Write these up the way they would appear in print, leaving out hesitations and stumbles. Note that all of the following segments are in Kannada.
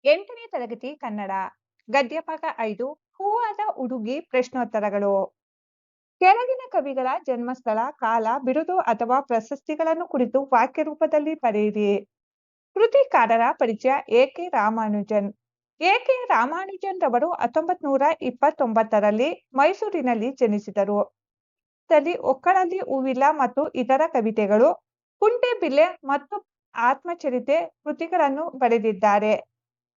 8ನೇ ತರಗತಿ ಕನ್ನಡ ಗದ್ಯಪಾಠ 5 ಹೂವಾದ ಹುಡುಗಿ ಪ್ರಶ್ನೋತ್ತರಗಳು. ಕೆಳಗಿನ ಕವಿಗಳ ಜನ್ಮಸ್ಥಳ, ಕಾಲ, ಬಿರುದು ಅಥವಾ ಪ್ರಶಸ್ತಿಗಳನ್ನು ಕುರಿತು ವಾಕ್ಯ ರೂಪದಲ್ಲಿ ಬರೆಯಿರಿ. ಕೃತಿಕಾರರ ಪರಿಚಯ. ಎ.ಕೆ. ರಾಮಾನುಜನ್. ಎ.ಕೆ. ರಾಮಾನುಜನ್ ರವರು 1929ರಲ್ಲಿ ಮೈಸೂರಿನಲ್ಲಿ ಜನಿಸಿದರು. ಒಕ್ಕಳಲ್ಲಿ ಹೂವಿಲ್ಲ ಮತ್ತು ಇತರ ಕವಿತೆಗಳು, ಕುಂಟೆಬಿಲ್ಲೆ ಮತ್ತು ಆತ್ಮಚರಿತೆ ಕೃತಿಗಳನ್ನು ಬರೆದಿದ್ದಾರೆ.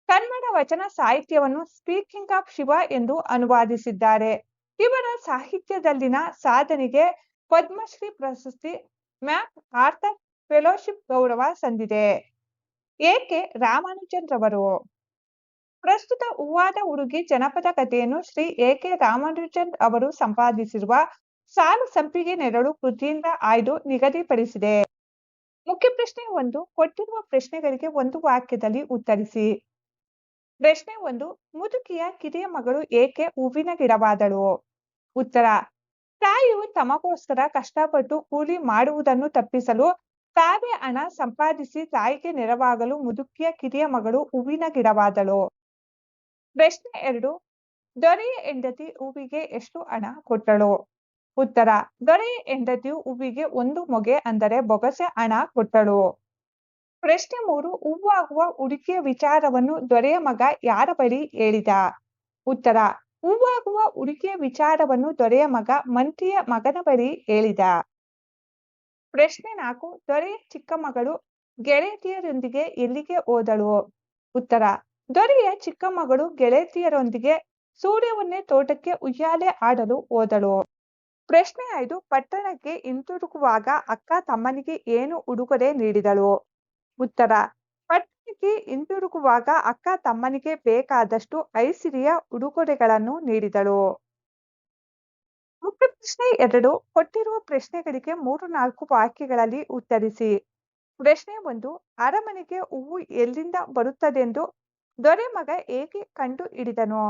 ಕನ್ನಡ ವಚನ ಸಾಹಿತ್ಯವನ್ನು ಸ್ಪೀಕಿಂಗ್ ಆಫ್ ಶಿವ ಎಂದು ಅನುವಾದಿಸಿದ್ದಾರೆ. ಇವರ ಸಾಹಿತ್ಯದಲ್ಲಿನ ಸಾಧನೆಗೆ ಪದ್ಮಶ್ರೀ ಪ್ರಶಸ್ತಿ, ಮ್ಯಾಕ್ ಆರ್ಥರ್ ಫೆಲೋಶಿಪ್ ಗೌರವ ಸಂದಿದೆ. ಎ.ಕೆ. ರಾಮಾನುಜನ್ ರವರು ಪ್ರಸ್ತುತ ಹೂವಾದ ಹುಡುಗಿ ಜನಪದ ಕಥೆಯನ್ನು ಶ್ರೀ ಎ.ಕೆ. ರಾಮಾನುಜನ್ ಅವರು ಸಂಪಾದಿಸಿರುವ ಸಾಲು ಸಂಪಿಗೆ ನೆರಳು ಕೃತಿಯಿಂದ ಆಯ್ದು ನಿಗದಿಪಡಿಸಿದೆ. ಮುಖ್ಯ ಪ್ರಶ್ನೆ 1. ಕೊಟ್ಟಿರುವ ಪ್ರಶ್ನೆಗಳಿಗೆ ಒಂದು ವಾಕ್ಯದಲ್ಲಿ ಉತ್ತರಿಸಿ. ಪ್ರಶ್ನೆ 1. ಮುದುಕಿಯ ಕಿರಿಯ ಮಗಳು ಏಕೆ ಹೂವಿನ ಗಿಡವಾದಳು? ಉತ್ತರ: ತಾಯಿಯು ತಮಗೋಸ್ಕರ ಕಷ್ಟಪಟ್ಟು ಕೂಲಿ ಮಾಡುವುದನ್ನು ತಪ್ಪಿಸಲು ತಾವೇ ಹಣ ಸಂಪಾದಿಸಿ ತಾಯಿಗೆ ನೆರವಾಗಲು ಮುದುಕಿಯ ಕಿರಿಯ ಮಗಳು ಹೂವಿನ ಗಿಡವಾದಳು. ಪ್ರಶ್ನೆ 2. ದೊರೆಯ ಹೆಂಡತಿ ಹೂವಿಗೆ ಎಷ್ಟು ಹಣ ಕೊಟ್ಟಳು? ಉತ್ತರ: ದೊರೆಯ ಹೆಂಡತಿಯು ಹೂವಿಗೆ ಒಂದು ಮೊಗೆ ಅಂದರೆ ಬೊಗಸೆ ಹಣ ಕೊಟ್ಟಳು. ಪ್ರಶ್ನೆ 3. ಹೂವಾಗುವ ಹುಡುಗಿಯ ವಿಚಾರವನ್ನು ದೊರೆಯ ಮಗ ಯಾರ ಬಳಿ ಹೇಳಿದ? ಉತ್ತರ: ಹೂವಾಗುವ ಹುಡುಗಿಯ ವಿಚಾರವನ್ನು ದೊರೆಯ ಮಗ ಮಂತ್ರಿಯ ಮಗನ ಬಳಿ ಹೇಳಿದ. ಪ್ರಶ್ನೆ 4. ದೊರೆಯ ಚಿಕ್ಕ ಮಗಳು ಗೆಳತಿಯರೊಂದಿಗೆ ಎಲ್ಲಿಗೆ ಹೋದಳು? ಉತ್ತರ: ದೊರೆಯ ಚಿಕ್ಕ ಮಗಳು ಗೆಳತಿಯರೊಂದಿಗೆ ಸೂರ್ಯವನ್ನೇ ತೋಟಕ್ಕೆ ಉಯ್ಯಾಲೆ ಆಡಲು ಹೋದಳು. ಪ್ರಶ್ನೆ 5. ಪಟ್ಟಣಕ್ಕೆ ಹಿಂತಿರುಗುವಾಗ ಅಕ್ಕ ತಮ್ಮನಿಗೆ ಏನು ಉಡುಗೊರೆ ನೀಡಿದಳು? ಉತ್ತರ: ಪಟ್ಟಣಕ್ಕೆ ಹಿಂತಿರುಗುವಾಗ ಅಕ್ಕ ತಮ್ಮನಿಗೆ ಬೇಕಾದಷ್ಟು ಐಸಿರಿಯ ಉಡುಗೊರೆಗಳನ್ನು ನೀಡಿದಳು. ಮುಖ್ಯ ಪ್ರಶ್ನೆ 2. ಕೊಟ್ಟಿರುವ ಪ್ರಶ್ನೆಗಳಿಗೆ 3-4 ವಾಕ್ಯಗಳಲ್ಲಿ ಉತ್ತರಿಸಿ. ಪ್ರಶ್ನೆ 1. ಅರಮನೆಗೆ ಹೂವು ಎಲ್ಲಿಂದ ಬರುತ್ತದೆಂದು ದೊರೆ ಮಗ ಹೇಗೆ ಕಂಡು ಹಿಡಿದನು?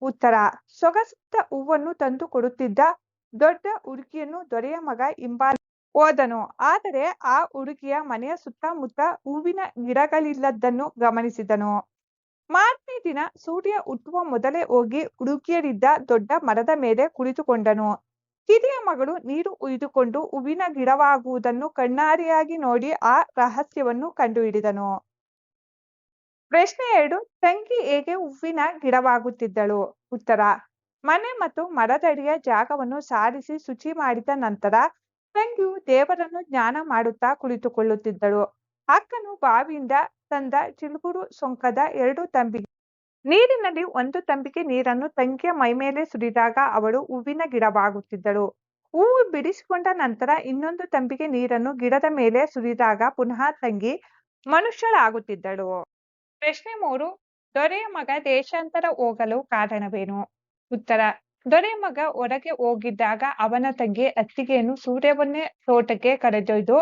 ಉತ್ತರ: ಸೊಗಸಾದ ಹೂವನ್ನು ತಂದು ಕೊಡುತ್ತಿದ್ದ ದೊಡ್ಡ ಹುಡುಗಿಯನ್ನು ದೊರೆಯ ಮಗ ಹಿಂಬಾಲಿಸಿ ಹೋದನು. ಆದರೆ ಆ ಹುಡುಗಿಯ ಮನೆಯ ಸುತ್ತಮುತ್ತ ಹೂವಿನ ಗಿಡಗಳಿಲ್ಲದ್ದನ್ನು ಗಮನಿಸಿದನು. ಮಾರನೇ ದಿನ ಸೂರ್ಯ ಹುಟ್ಟುವ ಮೊದಲೇ ಹೋಗಿ ಹುಡುಗಿಯರಿದ್ದ ದೊಡ್ಡ ಮರದ ಮೇಲೆ ಕುಳಿತುಕೊಂಡನು. ಕಿರಿಯ ಮಗಳು ನೀರು ಉಯ್ದುಕೊಂಡು ಹೂವಿನ ಗಿಡವಾಗುವುದನ್ನು ಕಣ್ಣಾರೆಯಾಗಿ ನೋಡಿ ಆ ರಹಸ್ಯವನ್ನು ಕಂಡುಹಿಡಿದನು. ಪ್ರಶ್ನೆ 2. ತಂಗಿ ಹೇಗೆ ಹೂವಿನ ಗಿಡವಾಗುತ್ತಿದ್ದಳು? ಉತ್ತರ: ಮನೆ ಮತ್ತು ಮರದಡಿಯ ಜಾಗವನ್ನು ಸಾರಿಸಿ ಶುಚಿ ಮಾಡಿದ ನಂತರ ತಂಗಿಯು ದೇವರನ್ನು ಧ್ಯಾನ ಮಾಡುತ್ತಾ ಕುಳಿತುಕೊಳ್ಳುತ್ತಿದ್ದಳು. ಅಕ್ಕನು ಬಾವಿಯಿಂದ ತಂದ ಚಿಗುರು ಸೊಂಕದ 2 ತಂಬಿಗೆ ನೀರಿನಲ್ಲಿ 1 ತಂಬಿಗೆ ನೀರನ್ನು ತಂಗಿಯ ಮೈಮೇಲೆ ಸುರಿದಾಗ ಅವಳು ಹೂವಿನ ಗಿಡವಾಗುತ್ತಿದ್ದಳು. ಹೂವು ಬಿಡಿಸಿಕೊಂಡ ನಂತರ ಇನ್ನೊಂದು ತಂಬಿಗೆ ನೀರನ್ನು ಗಿಡದ ಮೇಲೆ ಸುರಿದಾಗ ಪುನಃ ತಂಗಿ ಮನುಷ್ಯಳಾಗುತ್ತಿದ್ದಳು. ಪ್ರಶ್ನೆ 3. ದೊರೆಯ ಮಗ ದೇಶಾಂತರ ಹೋಗಲು ಕಾರಣವೇನು? ಉತ್ತರ: ದೊರೆಯ ಮಗ ಹೊರಗೆ ಹೋಗಿದ್ದಾಗ ಅವನ ತಂಗಿ ಅತ್ತಿಗೆಯನ್ನು ಸೂರ್ಯವನ್ನೇ ತೋಟಕ್ಕೆ ಕರೆದೊಯ್ದು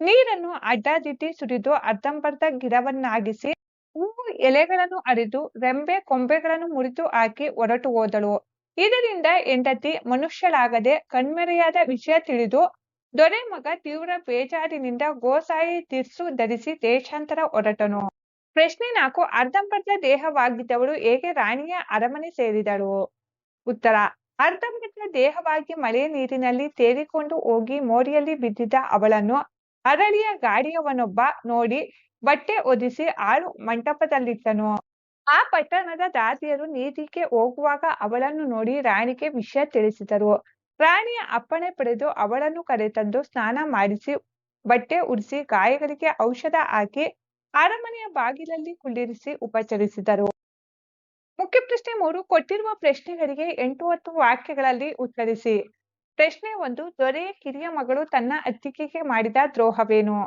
ನೀರನ್ನು ಅಡ್ಡಾದಿಡ್ಡಿ ಸುರಿದು ಅರ್ಧಂಬರ್ಧ ಗಿಡವನ್ನಾಗಿಸಿ ಹೂವು ಎಲೆಗಳನ್ನು ಹರಿದು ರೆಂಬೆ ಕೊಂಬೆಗಳನ್ನು ಮುರಿದು ಹಾಕಿ ಹೊರಟು ಹೋದಳು. ಇದರಿಂದ ಹೆಂಡತಿ ಮನುಷ್ಯಳಾಗದೆ ಕಣ್ಮರೆಯಾದ ವಿಷಯ ತಿಳಿದು ದೊರೆ ಮಗ ತೀವ್ರ ಬೇಜಾರಿನಿಂದ ಗೋಸಾಯಿ ದಿರ್ಸು ಧರಿಸಿ ದೇಶಾಂತರ ಹೊರಟನು. ಪ್ರಶ್ನೆ 4. ಅರ್ಧಂಬರ್ಧ ದೇಹವಾಗಿದ್ದವಳು ಹೇಗೆ ರಾಣಿಯ ಅರಮನೆ ಸೇರಿದಳು? ಉತ್ತರ: ಅರ್ಧಂಬರ್ಧ ದೇಹವಾಗಿ ಮಳೆಯ ನೀರಿನಲ್ಲಿ ತೇಲಿಕೊಂಡು ಹೋಗಿ ಮೋರಿಯಲ್ಲಿ ಬಿದ್ದಿದ್ದ ಅವಳನ್ನು ಅರಳಿಯ ಗಾಡಿಯವನೊಬ್ಬ ನೋಡಿ ಬಟ್ಟೆ ಹೊದಿಸಿ ಆಳು ಮಂಟಪದಲ್ಲಿಟ್ಟನು. ಆ ಪಟ್ಟಣದ ದಾದಿಯರು ನೀರಿಗೆ ಹೋಗುವಾಗ ಅವಳನ್ನು ನೋಡಿ ರಾಣಿಗೆ ವಿಷಯ ತಿಳಿಸಿದರು. ರಾಣಿಯ ಅಪ್ಪಣೆ ಪಡೆದು ಅವಳನ್ನು ಕರೆತಂದು ಸ್ನಾನ ಮಾಡಿಸಿ ಬಟ್ಟೆ ಉಡಿಸಿ ಗಾಯಗಳಿಗೆ ಔಷಧ ಹಾಕಿ ಅರಮನೆಯ ಬಾಗಿಲಲ್ಲಿ ಕುಳ್ಳಿರಿಸಿ ಉಪಚರಿಸಿದರು. ಮುಖ್ಯ ಪ್ರಶ್ನೆ 3. ಕೊಟ್ಟಿರುವ ಪ್ರಶ್ನೆಗಳಿಗೆ 8-10 ವಾಕ್ಯಗಳಲ್ಲಿ ಉತ್ತರಿಸಿ. ಪ್ರಶ್ನೆ 1. ದೊರೆಯ ಕಿರಿಯ ಮಗಳು ತನ್ನ ಅತ್ತಿಗೆಗೆ ಮಾಡಿದ ದ್ರೋಹವೇನು?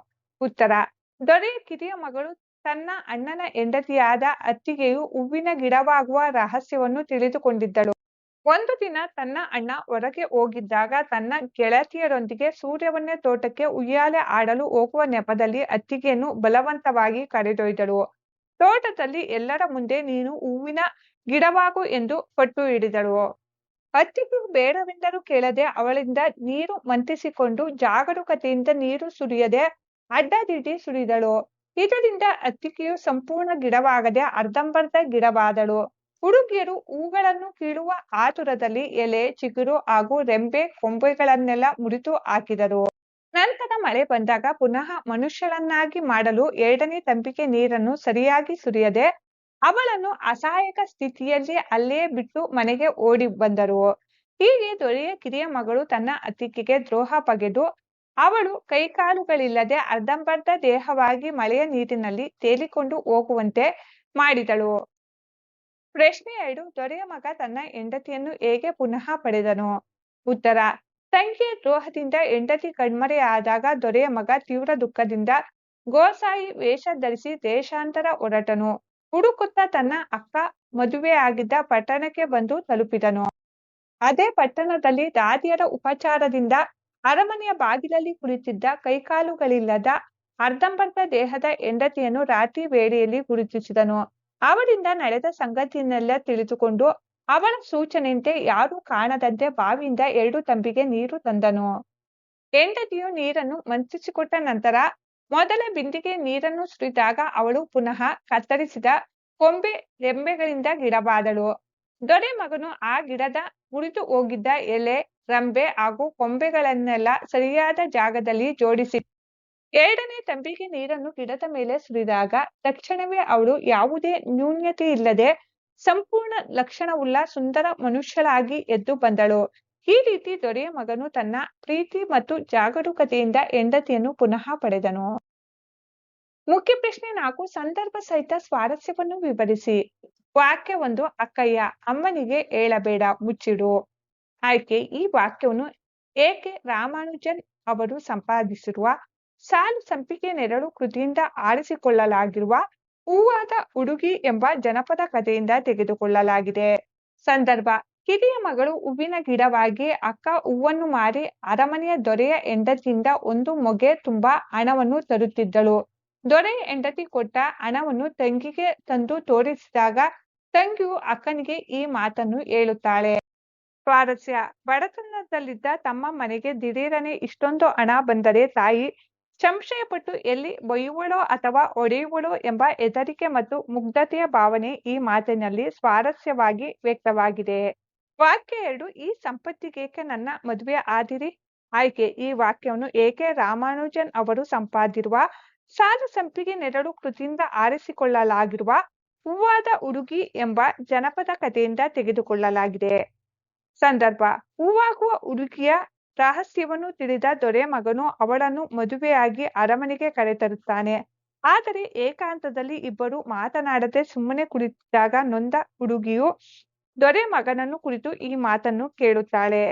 ಉತ್ತರ: ದೊರೆಯ ಕಿರಿಯ ಮಗಳು ತನ್ನ ಅಣ್ಣನ ಹೆಂಡತಿಯಾದ ಅತ್ತಿಗೆಯು ಹೂವಿನ ಗಿಡವಾಗುವ ರಹಸ್ಯವನ್ನು ತಿಳಿದುಕೊಂಡಿದ್ದಳು. ಒಂದು ದಿನ ತನ್ನ ಅಣ್ಣ ಹೊರಗೆ ಹೋಗಿದ್ದಾಗ ತನ್ನ ಗೆಳತಿಯರೊಂದಿಗೆ ಸೂರ್ಯವನ್ನೇ ತೋಟಕ್ಕೆ ಉಯ್ಯಾಲೆ ಆಡಲು ಹೋಗುವ ನೆಪದಲ್ಲಿ ಅತ್ತಿಗೆಯನ್ನು ಬಲವಂತವಾಗಿ ಕರೆದೊಯ್ದಳು. ತೋಟದಲ್ಲಿ ಎಲ್ಲರ ಮುಂದೆ ನೀನು ಹೂವಿನ ಗಿಡವಾಗು ಎಂದು ಪಟ್ಟು ಹಿಡಿದಳು. ಅತ್ತಿಗೆಯು ಬೇಡವೆಂದರೂ ಕೇಳದೆ ಅವಳಿಂದ ನೀರು ಮಂತ್ರಿಸಿಕೊಂಡು ಜಾಗರೂಕತೆಯಿಂದ ನೀರು ಸುರಿಯದೆ ಅಡ್ಡದಿಡ್ಡಿ ಸುರಿದಳು. ಇದರಿಂದ ಅತ್ತಿಗೆಯು ಸಂಪೂರ್ಣ ಗಿಡವಾಗದೆ ಅರ್ಧಂಬರ್ಧ ಗಿಡವಾದಳು. ಹುಡುಗಿಯರು ಹೂಗಳನ್ನು ಕೀಳುವ ಆತುರದಲ್ಲಿ ಎಲೆ, ಚಿಗುರು ಹಾಗೂ ರೆಂಬೆ ಕೊಂಬೆಗಳನ್ನೆಲ್ಲ ಮುರಿದು ಹಾಕಿದರು. ನಂತರ ಮಳೆ ಬಂದಾಗ ಪುನಃ ಮನುಷ್ಯಳನ್ನಾಗಿ ಮಾಡಲು ಎರಡನೇ ತಂಬಿಗೆ ನೀರನ್ನು ಸರಿಯಾಗಿ ಸುರಿಯದೆ ಅವಳನ್ನು ಅಸಹಾಯಕ ಸ್ಥಿತಿಯಲ್ಲಿ ಅಲ್ಲೇ ಬಿಟ್ಟು ಮನೆಗೆ ಓಡಿ ಬಂದರು. ಹೀಗೆ ದೊರೆಯ ಕಿರಿಯ ಮಗಳು ತನ್ನ ಅತ್ತಿಗೆಗೆ ದ್ರೋಹ ಬಗೆದು ಅವಳು ಕೈಕಾಲುಗಳಿಲ್ಲದೆ ಅರ್ಧಂಬರ್ಧ ದೇಹವಾಗಿ ಮಳೆಯ ನೀರಿನಲ್ಲಿ ತೇಲಿಕೊಂಡು ಹೋಗುವಂತೆ ಮಾಡಿದಳು. ಪ್ರಶ್ನೆ 2. ದೊರೆಯ ಮಗ ತನ್ನ ಹೆಂಡತಿಯನ್ನು ಹೇಗೆ ಪುನಃ ಪಡೆದನು? ಉತ್ತರ: ತಂಗಿಯ ದ್ರೋಹದಿಂದ ಹೆಂಡತಿ ಕಣ್ಮರೆಯಾದಾಗ ದೊರೆಯ ಮಗ ತೀವ್ರ ದುಃಖದಿಂದ ಗೋಸಾಯಿ ವೇಷ ಧರಿಸಿ ದೇಶಾಂತರ ಹೊರಟನು. ಹುಡುಕುತ್ತಾ ತನ್ನ ಅಕ್ಕ ಮದುವೆಯಾಗಿದ್ದ ಪಟ್ಟಣಕ್ಕೆ ಬಂದು ತಲುಪಿದನು. ಅದೇ ಪಟ್ಟಣದಲ್ಲಿ ದಾದಿಯರ ಉಪಚಾರದಿಂದ ಅರಮನೆಯ ಬಾಗಿಲಲ್ಲಿ ಕುಳಿತಿದ್ದ ಕೈಕಾಲುಗಳಿಲ್ಲದ ಅರ್ಧಂಬರ್ಧ ದೇಹದ ಹೆಂಡತಿಯನ್ನು ರಾತ್ರಿ ವೇಳೆಯಲ್ಲಿ ಗುರುತಿಸಿದನು. ಅವಳಿಂದ ನಡೆದ ಸಂಗತಿಯನ್ನೆಲ್ಲ ತಿಳಿದುಕೊಂಡು ಅವಳ ಸೂಚನೆಯಂತೆ ಯಾರೂ ಕಾಣದಂತೆ ಬಾವಿಯಿಂದ 2 ತಂಬಿಗೆ ನೀರು ತಂದನು. ಹೆಂಡತಿಯು ನೀರನ್ನು ಮಂತ್ರಿಸಿಕೊಟ್ಟ ನಂತರ ಮೊದಲ ಬಿಂದಿಗೆ ನೀರನ್ನು ಸುರಿದಾಗ ಅವಳು ಪುನಃ ಕತ್ತರಿಸಿದ ಕೊಂಬೆ ರೆಂಬೆಗಳಿಂದ ಗಿಡವಾದಳು. ದೊರೆ ಮಗನು ಆ ಗಿಡದ ಮುರಿದು ಹೋಗಿದ್ದ ಎಲೆ, ರೆಂಬೆ ಹಾಗೂ ಕೊಂಬೆಗಳನ್ನೆಲ್ಲ ಸರಿಯಾದ ಜಾಗದಲ್ಲಿ ಜೋಡಿಸಿ ಎರಡನೇ ತಂಬಿಗೆ ನೀರನ್ನು ಗಿಡದ ಮೇಲೆ ಸುರಿದಾಗ ತಕ್ಷಣವೇ ಅವಳು ಯಾವುದೇ ನ್ಯೂನತೆಯಿಲ್ಲದೆ ಸಂಪೂರ್ಣ ಲಕ್ಷಣವುಳ್ಳ ಸುಂದರ ಮನುಷ್ಯಳಾಗಿ ಎದ್ದು ಬಂದಳು. ಈ ರೀತಿ ದೊರೆಯ ಮಗನು ತನ್ನ ಪ್ರೀತಿ ಮತ್ತು ಜಾಗರೂಕತೆಯಿಂದ ಹೆಂಡತಿಯನ್ನು ಪುನಃ ಪಡೆದನು. ಮುಖ್ಯ ಪ್ರಶ್ನೆ 4. ಸಂದರ್ಭ ಸಹಿತ ಸ್ವಾರಸ್ಯವನ್ನು ವಿವರಿಸಿ. ವಾಕ್ಯ 1. ಅಕ್ಕಯ್ಯ, ಅಮ್ಮನಿಗೆ ಹೇಳಬೇಡ, ಮುಚ್ಚಿಡು. ಆಯ್ಕೆ: ಈ ವಾಕ್ಯವನ್ನು ಎ.ಕೆ. ರಾಮಾನುಜನ್ ಅವರು ಸಂಪಾದಿಸಿರುವ ಸಾಲು ಸಂಪಿಗೆ ನೆರಳು ಕೃತಿಯಿಂದ ಆರಿಸಿಕೊಳ್ಳಲಾಗಿರುವ ಹೂವಾದ ಹುಡುಗಿ ಎಂಬ ಜನಪದ ಕಥೆಯಿಂದ ತೆಗೆದುಕೊಳ್ಳಲಾಗಿದೆ. ಸಂದರ್ಭ: ಕಿರಿಯ ಮಗಳು ಹೂವಿನ ಗಿಡವಾಗಿ ಅಕ್ಕ ಹೂವನ್ನು ಮಾರಿ ಅರಮನೆಯ ದೊರೆಯ ಹೆಂಡತಿಯಿಂದ ಒಂದು ಮೊಗೆ ತುಂಬಾ ಹಣವನ್ನು ತರುತ್ತಿದ್ದಳು. ದೊರೆಯ ಹೆಂಡತಿ ಕೊಟ್ಟ ಹಣವನ್ನು ತಂಗಿಗೆ ತಂದು ತೋರಿಸಿದಾಗ ತಂಗಿಯು ಅಕ್ಕನಿಗೆ ಈ ಮಾತನ್ನು ಹೇಳುತ್ತಾಳೆ. ಸ್ವಾರಸ್ಯ: ಬಡತನದಲ್ಲಿದ್ದ ತಮ್ಮ ಮನೆಗೆ ದಿಢೀರನೆ ಇಷ್ಟೊಂದು ಹಣ ಬಂದರೆ ತಾಯಿ ಸಂಶಯಪಟ್ಟು ಎಲ್ಲಿ ಬೈಯುವಳೋ ಅಥವಾ ಹೊಡೆಯುವಳೋ ಎಂಬ ಹೆದರಿಕೆ ಮತ್ತು ಮುಗ್ಧತೆಯ ಭಾವನೆ ಈ ಮಾತಿನಲ್ಲಿ ಸ್ವಾರಸ್ಯವಾಗಿ ವ್ಯಕ್ತವಾಗಿದೆ. ವಾಕ್ಯ 2. ಈ ಸಂಪತ್ತಿಗೇಕೆ ನನ್ನ ಮದುವೆ ಆದಿರಿ? ಆಯ್ಕೆ: ಈ ವಾಕ್ಯವನ್ನು ಎ.ಕೆ. ರಾಮಾನುಜನ್ ಅವರು ಸಂಪಾದಿರುವ ಸಾಲು ಸಂಪಿಗೆ ನೆರಳು ಕೃತಿಯಿಂದ ಆರಿಸಿಕೊಳ್ಳಲಾಗಿರುವ ಹೂವಾದ ಹುಡುಗಿ ಎಂಬ ಜನಪದ ಕಥೆಯಿಂದ ತೆಗೆದುಕೊಳ್ಳಲಾಗಿದೆ. ಸಂದರ್ಭ: ಹೂವಾಗುವ ಹುಡುಗಿಯ ರಹಸ್ಯವನ್ನು ತಿಳಿದ ದೊರೆ ಮಗನು ಅವಳನ್ನು ಮದುವೆಯಾಗಿ ಅರಮನೆಗೆ ಕರೆತರುತ್ತಾನೆ. ಆದರೆ ಏಕಾಂತದಲ್ಲಿ ಇಬ್ಬರು ಮಾತನಾಡದೆ ಸುಮ್ಮನೆ ಕುಳಿತಿದ್ದಾಗ ನೊಂದ ಹುಡುಗಿಯು ದೊರೆ ಮಗನನ್ನು ಕುರಿತು ಈ ಮಾತನ್ನು ಕೇಳುತ್ತಾಳೆ.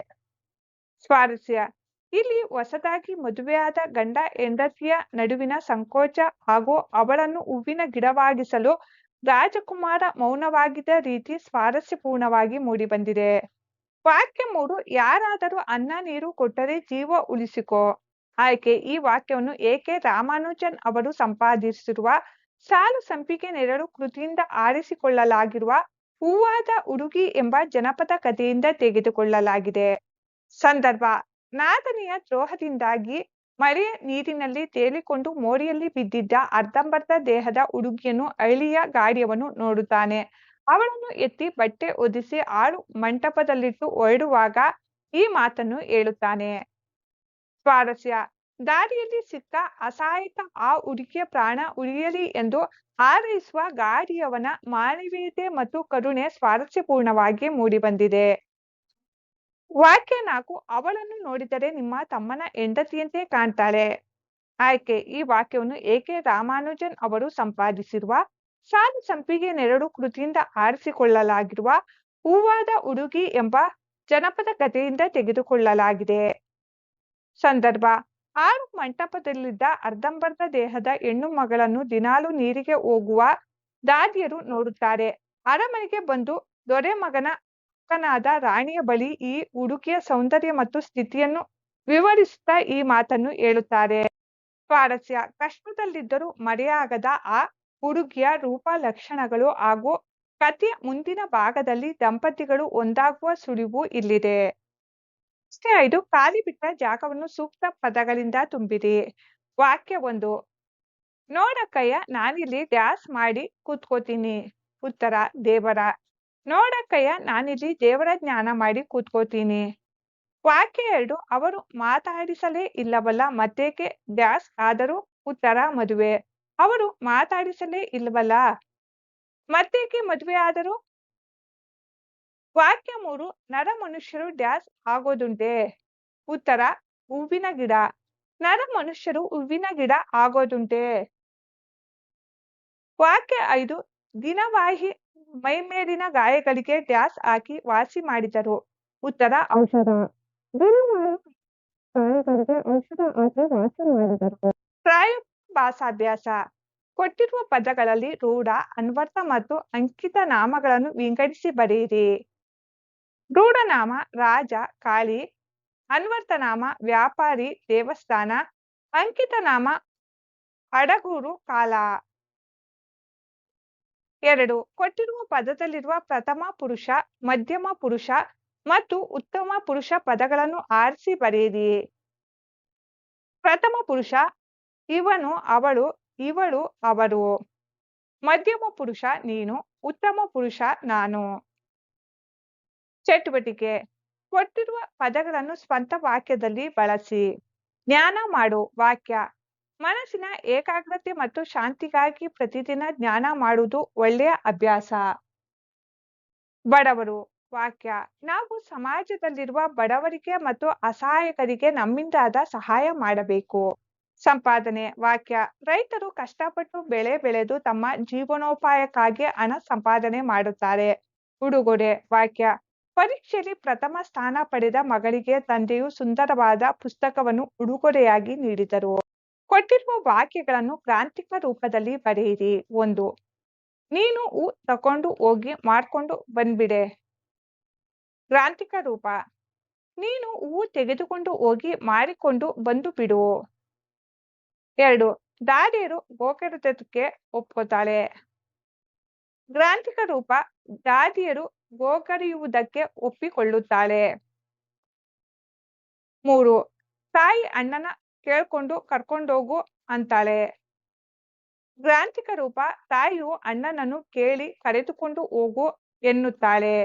ಸ್ವಾರಸ್ಯ: ಇಲ್ಲಿ ಹೊಸದಾಗಿ ಮದುವೆಯಾದ ಗಂಡ ಹೆಂಡತಿಯ ನಡುವಿನ ಸಂಕೋಚ ಹಾಗೂ ಅವಳನ್ನು ಹೂವಿನ ಗಿಡವಾಗಿಸಲು ರಾಜಕುಮಾರ ಮೌನವಾಗಿದ್ದ ರೀತಿ ಸ್ವಾರಸ್ಯಪೂರ್ಣವಾಗಿ ಮೂಡಿಬಂದಿದೆ. ವಾಕ್ಯ 3. ಯಾರಾದರೂ ಅನ್ನ ನೀರು ಕೊಟ್ಟರೆ ಜೀವ ಉಳಿಸಿಕೋ. ಆಯ್ಕೆ: ಈ ವಾಕ್ಯವನ್ನು ಎ.ಕೆ. ರಾಮಾನುಜನ್ ಅವರು ಸಂಪಾದಿಸಿರುವ ಸಾಲು ಸಂಪಿಗೆ ನೆರಳು ಕೃತಿಯಿಂದ ಆರಿಸಿಕೊಳ್ಳಲಾಗಿರುವ ಹೂವಾದ ಹುಡುಗಿ ಎಂಬ ಜನಪದ ಕಥೆಯಿಂದ ತೆಗೆದುಕೊಳ್ಳಲಾಗಿದೆ. ಸಂದರ್ಭ: ನಾದನಿಯ ದ್ರೋಹದಿಂದಾಗಿ ಮಳೆಯ ನೀರಿನಲ್ಲಿ ತೇಲಿಕೊಂಡು ಮೋರಿಯಲ್ಲಿ ಬಿದ್ದಿದ್ದ ಅರ್ಧಂಬರ್ಧ ದೇಹದ ಹುಡುಗಿಯನ್ನು ಹಳ್ಳಿಯ ಗಾಡಿಯವನು ನೋಡುತ್ತಾನೆ. ಅವಳನ್ನು ಎತ್ತಿ ಬಟ್ಟೆ ಹೊದಿಸಿ ಆಳು ಮಂಟಪದಲ್ಲಿಟ್ಟು ಹೊರಡುವಾಗ ಈ ಮಾತನ್ನು ಹೇಳುತ್ತಾನೆ. ಸ್ವಾರಸ್ಯ: ದಾರಿಯಲ್ಲಿ ಸಿಕ್ಕ ಅಸಹಾಯಕ ಆ ಹುಡುಗಿಯ ಪ್ರಾಣ ಉಳಿಯಲಿ ಎಂದು ಹಾರೈಸುವ ಗಾಡಿಯವನ ಮಾನವೀಯತೆ ಮತ್ತು ಕರುಣೆ ಸ್ವಾರಸ್ಯಪೂರ್ಣವಾಗಿ ಮೂಡಿಬಂದಿದೆ. ವಾಕ್ಯ 4. ಅವಳನ್ನು ನೋಡಿದರೆ ನಿಮ್ಮ ತಮ್ಮನ ಹೆಂಡತಿಯಂತೆ ಕಾಣ್ತಾಳೆ. ಆಯ್ಕೆ: ಈ ವಾಕ್ಯವನ್ನು ಎ.ಕೆ. ರಾಮಾನುಜನ್ ಅವರು ಸಂಪಾದಿಸಿರುವ ಸಾಲು ಸಂಪಿಗೆ ನೆರಳು ಕೃತಿಯಿಂದ ಆರಿಸಿಕೊಳ್ಳಲಾಗಿರುವ ಹೂವಾದ ಹುಡುಗಿ ಎಂಬ ಜನಪದ ಕಥೆಯಿಂದ ತೆಗೆದುಕೊಳ್ಳಲಾಗಿದೆ. ಸಂದರ್ಭ: ಆಳು ಮಂಟಪದಲ್ಲಿದ್ದ ಅರ್ಧಂಬರ್ಧ ದೇಹದ ಹೆಣ್ಣು ಮಗಳನ್ನು ದಿನಾಲು ನೀರಿಗೆ ಹೋಗುವ ದಾದಿಯರು ನೋಡುತ್ತಾರೆ. ಅರಮನೆಗೆ ಬಂದು ದೊರೆ ಮಗನ ಅಕ್ಕನಾದ ರಾಣಿಯ ಬಳಿ ಈ ಹುಡುಗಿಯ ಸೌಂದರ್ಯ ಮತ್ತು ಸ್ಥಿತಿಯನ್ನು ವಿವರಿಸುತ್ತಾ ಈ ಮಾತನ್ನು ಹೇಳುತ್ತಾರೆ. ಸ್ವಾರಸ್ಯ: ಕಷ್ಟದಲ್ಲಿದ್ದರೂ ಮರೆಯಾಗದ ಆ ಹುಡುಗಿಯ ರೂಪ, ಲಕ್ಷಣಗಳು ಹಾಗೂ ಕಥೆಯ ಮುಂದಿನ ಭಾಗದಲ್ಲಿ ದಂಪತಿಗಳು ಒಂದಾಗುವ ಸುಳಿವು ಇಲ್ಲಿದೆ. ಪ್ರಶ್ನೆ 5. ಖಾಲಿ ಬಿಟ್ಟ ಜಾಗವನ್ನು ಸೂಕ್ತ ಪದಗಳಿಂದ ತುಂಬಿರಿ. ವಾಕ್ಯ 1. ನೋಡಕ್ಕಯ್ಯ ನಾನಿಲ್ಲಿ ಡ್ಯಾಸ್ ಮಾಡಿ ಕೂತ್ಕೋತೀನಿ. ಉತ್ತರ ದೇವರ. ನೋಡಕ್ಕಯ್ಯ ನಾನಿಲ್ಲಿ ದೇವರ ಜ್ಞಾನ ಮಾಡಿ ಕೂತ್ಕೋತೀನಿ. ವಾಕ್ಯ 2 ಅವರು ಮಾತಾಡಿಸಲೇ ಇಲ್ಲವಲ್ಲ ಮತ್ತೇಕೆ ಡ್ಯಾಸ್ ಆದರೂ. ಉತ್ತರ ಮದುವೆ. ಅವರು ಮಾತಾಡಿಸಲೇ ಇಲ್ವಲ್ಲ ಮತ್ತೇಕೆ ಮದುವೆ ಆದರು. ವಾಕ್ಯ 3 ನರ ಮನುಷ್ಯರು ಡ್ಯಾಸ್ ಆಗೋದುಂಟೆ. ಉತ್ತರ ಹೂವಿನ ಗಿಡ. ನರ ಮನುಷ್ಯರು ಹೂವಿನ ಗಿಡ ಆಗೋದುಂಟೆ. ವಾಕ್ಯ 5 ದಿನವಾಹಿ ಮೈಮೇಲಿನ ಗಾಯಗಳಿಗೆ ಡ್ಯಾಸ್ ಹಾಕಿ ವಾಸಿ ಮಾಡಿದರು. ಉತ್ತರ ಔಷಧ. ದಿನವಾಹಿ ಗಾಯಗಳಿಗೆ ಔಷಧ ಹಾಕಿ ವಾಸಿ ಮಾಡಿದರು. ಪ್ರಾಯೋಗಿಕ ಭಾಷಾಭ್ಯಾಸ. ಕೊಟ್ಟಿರುವ ಪದಗಳಲ್ಲಿ ರೂಢ, ಅನ್ವರ್ಥ ಮತ್ತು ಅಂಕಿತ ನಾಮಗಳನ್ನು ವಿಂಗಡಿಸಿ ಬರೆಯಿರಿ. ರೂಢನಾಮ ರಾಜ, ಕಾಳಿ. ಅನ್ವರ್ಥನಾಮ ವ್ಯಾಪಾರಿ, ದೇವಸ್ಥಾನ. ಅಂಕಿತನಾಮ ಅಡಗೂರು, ಕಾಲ. 2 ಕೊಟ್ಟಿರುವ ಪದದಲ್ಲಿರುವ ಪ್ರಥಮ ಪುರುಷ, ಮಧ್ಯಮ ಪುರುಷ ಮತ್ತು ಉತ್ತಮ ಪುರುಷ ಪದಗಳನ್ನು ಆರಿಸಿ ಬರೆಯಿರಿ. ಪ್ರಥಮ ಪುರುಷ ಇವನು, ಅವಳು, ಇವಳು, ಅವರು. ಮಧ್ಯಮ ಪುರುಷ ನೀನು. ಉತ್ತಮ ಪುರುಷ ನಾನು. ಚಟುವಟಿಕೆ. ಕೊಟ್ಟಿರುವ ಪದಗಳನ್ನು ಸ್ವಂತ ವಾಕ್ಯದಲ್ಲಿ ಬಳಸಿ. ಜ್ಞಾನ ಮಾಡು. ವಾಕ್ಯ. ಮನಸ್ಸಿನ ಏಕಾಗ್ರತೆ ಮತ್ತು ಶಾಂತಿಗಾಗಿ ಪ್ರತಿದಿನ ಜ್ಞಾನ ಮಾಡುವುದು ಒಳ್ಳೆಯ ಅಭ್ಯಾಸ. ಬಡವರು. ವಾಕ್ಯ. ನಾವು ಸಮಾಜದಲ್ಲಿರುವ ಬಡವರಿಗೆ ಮತ್ತು ಅಸಹಾಯಕರಿಗೆ ನಮ್ಮಿಂದಾದ ಸಹಾಯ ಮಾಡಬೇಕು. ಸಂಪಾದನೆ. ವಾಕ್ಯ. ರೈತರು ಕಷ್ಟಪಟ್ಟು ಬೆಳೆ ಬೆಳೆದು ತಮ್ಮ ಜೀವನೋಪಾಯಕ್ಕಾಗಿ ಹಣ ಸಂಪಾದನೆ ಮಾಡುತ್ತಾರೆ. ಉಡುಗೊರೆ. ವಾಕ್ಯ. ಪರೀಕ್ಷೆಯಲ್ಲಿ ಪ್ರಥಮ ಸ್ಥಾನ ಪಡೆದ ಮಗಳಿಗೆ ತಂದೆಯು ಸುಂದರವಾದ ಪುಸ್ತಕವನ್ನು ಉಡುಗೊರೆಯಾಗಿ ನೀಡಿದರು. ಕೊಟ್ಟಿರುವ ವಾಕ್ಯಗಳನ್ನು ಗ್ರಾಂಥಿಕ ರೂಪದಲ್ಲಿ ಬರೆಯಿರಿ. 1 ನೀನು ಹೂ ತಕೊಂಡು ಹೋಗಿ ಮಾಡ್ಕೊಂಡು ಬಂದ್ಬಿಡೆ. ಗ್ರಾಂಥಿಕ ರೂಪ. ನೀನು ಹೂ ತೆಗೆದುಕೊಂಡು ಹೋಗಿ ಮಾರಿಕೊಂಡು ಬಂದು ಬಿಡು. 2 ದಾದಿಯರು ಗೋಕರಿತಕ್ಕೆ ಒಪ್ಕೋತಾಳೆ. ಗ್ರಾಂಥಿಕ ರೂಪ. ದಾದಿಯರು ಗೋಕರಿಯುವುದಕ್ಕೆ ಒಪ್ಪಿಕೊಳ್ಳುತ್ತಾಳೆ. 3 ತಾಯಿ ಅಣ್ಣನ ಕೇಳ್ಕೊಂಡು ಕರ್ಕೊಂಡೋಗು ಅಂತಾಳೆ. ಗ್ರಾಂಥಿಕ ರೂಪ. ತಾಯಿಯು ಅಣ್ಣನನ್ನು ಕೇಳಿ ಕರೆದುಕೊಂಡು ಹೋಗು ಎನ್ನುತ್ತಾಳೆ.